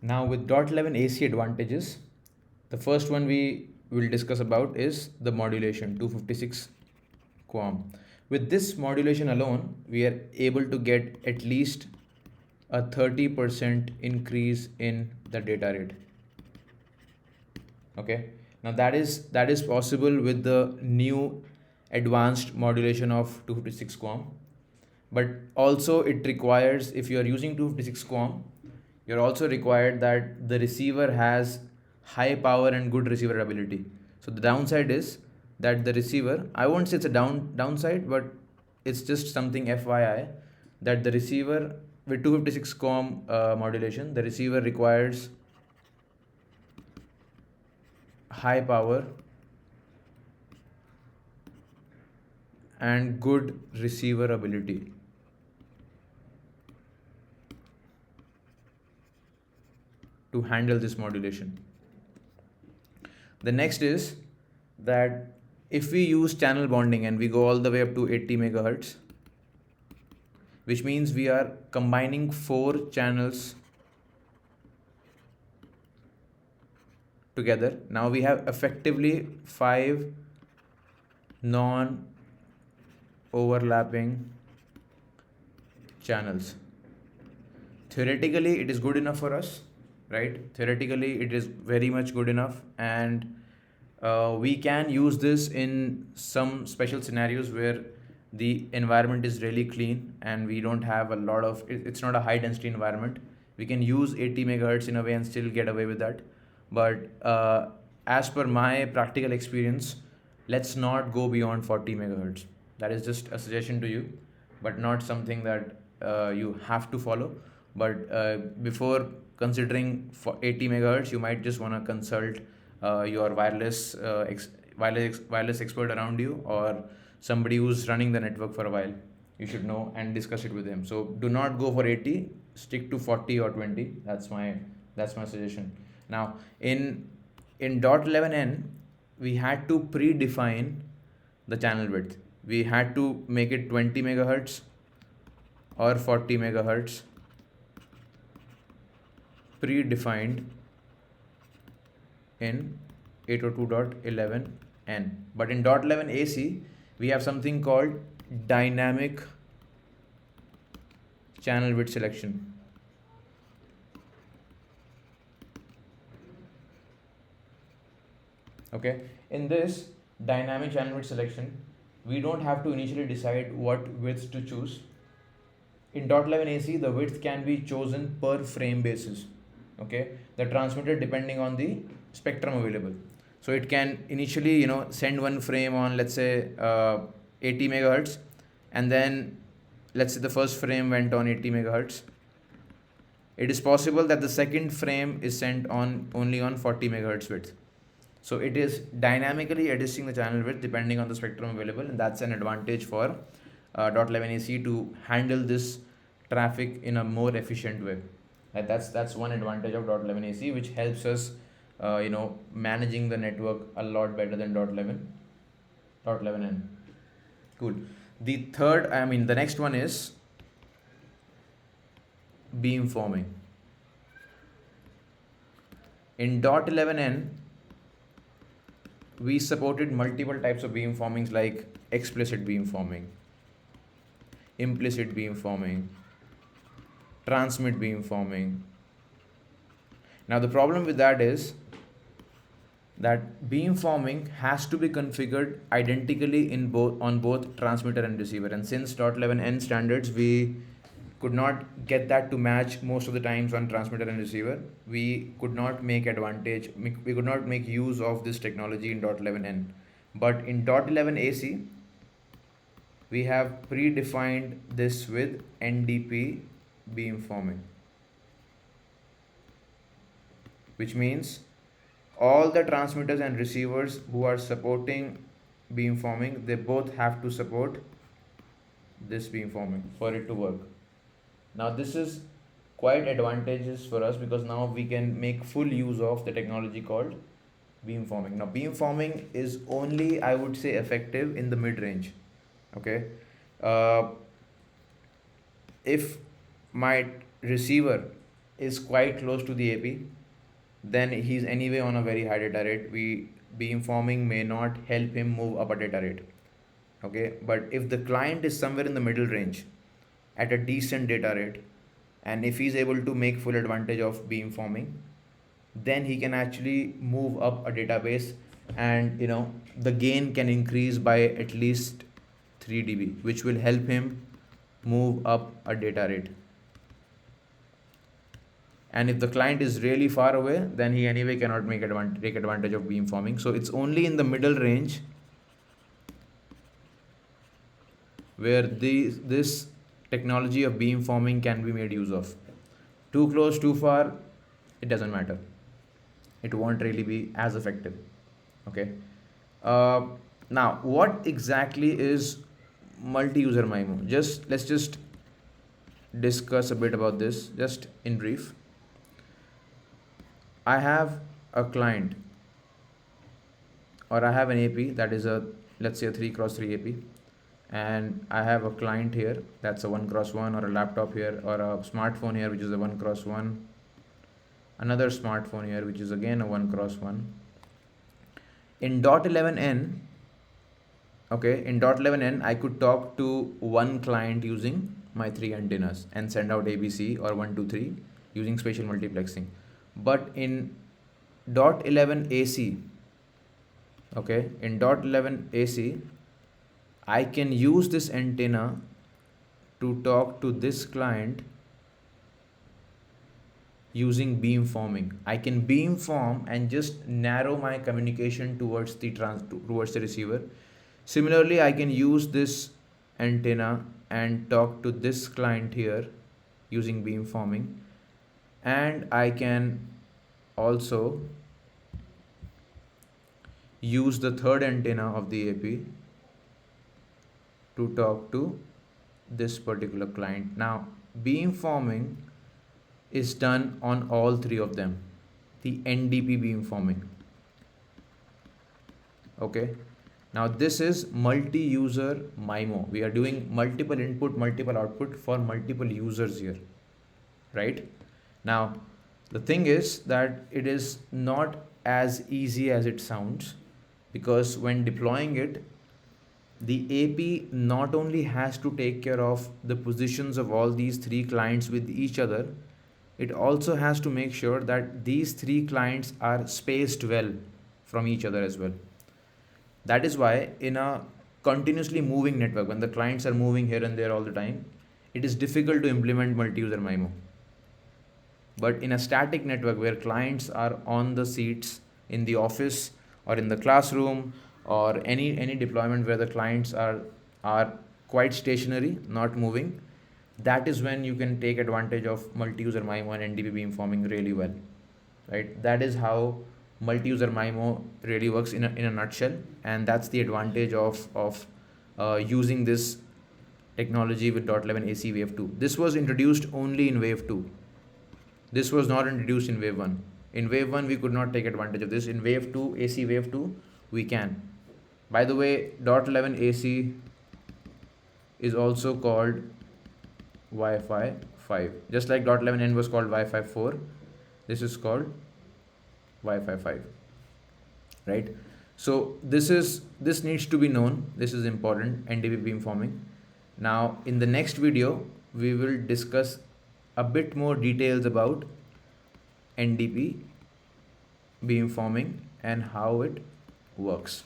Now with .11 AC advantages, the first one we will discuss about is the modulation 256 QAM. With this modulation alone, we are able to get at least a 30% increase in the data rate. Okay, now that is possible with the new advanced modulation of 256 QAM, but also it requires, if you are using 256 QAM, you're also required that the receiver has high power and good receiver ability. So the downside is that the receiver, I won't say it's a downside, but it's just something FYI, that the receiver with 256 QAM modulation, the receiver requires high power and good receiver ability. To handle this modulation. The next is that if we use channel bonding and we go all the way up to 80 megahertz, which means we are combining 4 channels together. Now we have effectively 5 non-overlapping channels. Theoretically, it is good enough for us, right? Theoretically, it is very much good enough, and we can use this in some special scenarios where the environment is really clean and we don't have a lot of it's not a high density environment. We can use 80 megahertz in a way and still get away with that. But as per my practical experience, let's not go beyond 40 megahertz. That is just a suggestion to you, but not something that you have to follow. But before considering for 80 megahertz, you might just want to consult your wireless expert around you, or somebody who's running the network for a while. You should know and discuss it with him. So do not go for 80, stick to 40 or 20. That's my suggestion. Now in .11n, we had to predefine the channel width. We had to make it 20 megahertz or 40 megahertz predefined in 802.11n. But in .11 AC, we have something called dynamic channel width selection. Okay, in this dynamic channel width selection, we don't have to initially decide what width to choose. In .11 AC, the width can be chosen per frame basis. Okay, the transmitter depending on the spectrum available. So it can initially, send one frame on, let's say 80 megahertz, and then let's say the first frame went on 80 megahertz. It is possible that the second frame is sent on only on 40 megahertz width. So it is dynamically adjusting the channel width depending on the spectrum available, and that's an advantage for .11 AC to handle this traffic in a more efficient way. That's one advantage of .11 AC, which helps us managing the network a lot better than .11n. Cool. The next one is beamforming. In .11n, we supported multiple types of beamformings like explicit beamforming, implicit beamforming, transmit beamforming. Now the problem with that is that beamforming has to be configured identically on both transmitter and receiver, and since .11n standards, we could not get that to match most of the times on transmitter and receiver. We could not make use of this technology in .11n. But in .11 AC, we have predefined this with NDP beamforming, which means all the transmitters and receivers who are supporting beamforming, they both have to support this beamforming for it to work. Now this is quite advantageous for us because now we can make full use of the technology called beamforming. Now beamforming is only, I would say, effective in the mid-range. Okay, if my receiver is quite close to the AP, then he's anyway on a very high data rate. Beamforming may not help him move up a data rate. Okay, but if the client is somewhere in the middle range at a decent data rate, and if he's able to make full advantage of beamforming, then he can actually move up a database, and the gain can increase by at least 3 dB, which will help him move up a data rate. And if the client is really far away, then he anyway cannot take advantage of beamforming. So it's only in the middle range where this technology of beamforming can be made use of. Too close, too far, it doesn't matter. It won't really be as effective. Okay. Now, what exactly is multi-user MIMO? Let's just discuss a bit about this, just in brief. I have a client, or I have an AP that is let's say a 3x3 AP, and I have a client here that's a 1x1, or a laptop here, or a smartphone here which is a 1x1, another smartphone here which is again a 1x1. In .11n, okay, in .11n I could talk to one client using my 3 antennas and send out ABC or 1 2 3 using spatial multiplexing. But in .11 AC, okay, in .11 AC, I can use this antenna to talk to this client using beamforming. I can beamform and just narrow my communication towards the receiver. Similarly, I can use this antenna and talk to this client here using beamforming, and I can also use the third antenna of the AP to talk to this particular client. Now, beamforming is done on all three of them, the NDP beamforming. Okay, now this is multi-user MIMO. We are doing multiple input, multiple output for multiple users here, right? Now, the thing is that it is not as easy as it sounds, because when deploying it, the AP not only has to take care of the positions of all these three clients with each other, it also has to make sure that these three clients are spaced well from each other as well. That is why in a continuously moving network, when the clients are moving here and there all the time, it is difficult to implement multi-user MIMO. But in a static network where clients are on the seats in the office or in the classroom, or any deployment where the clients are quite stationary, not moving, that is when you can take advantage of multi-user MIMO and NDP beamforming really well, right? That is how multi-user MIMO really works in a nutshell, and that's the advantage of using this technology with .11 AC wave 2. This was introduced only in wave 2. This was not introduced in wave 1. In wave 1 we could not take advantage of this. In wave 2, AC wave 2, we can. By the way, .11 AC is also called Wi-Fi 5. Just like .11n was called Wi-Fi 4, this is called Wi-Fi 5, right? So this needs to be known. This is important, NDP beamforming. Now in the next video we will discuss a bit more details about NDP beamforming and how it works.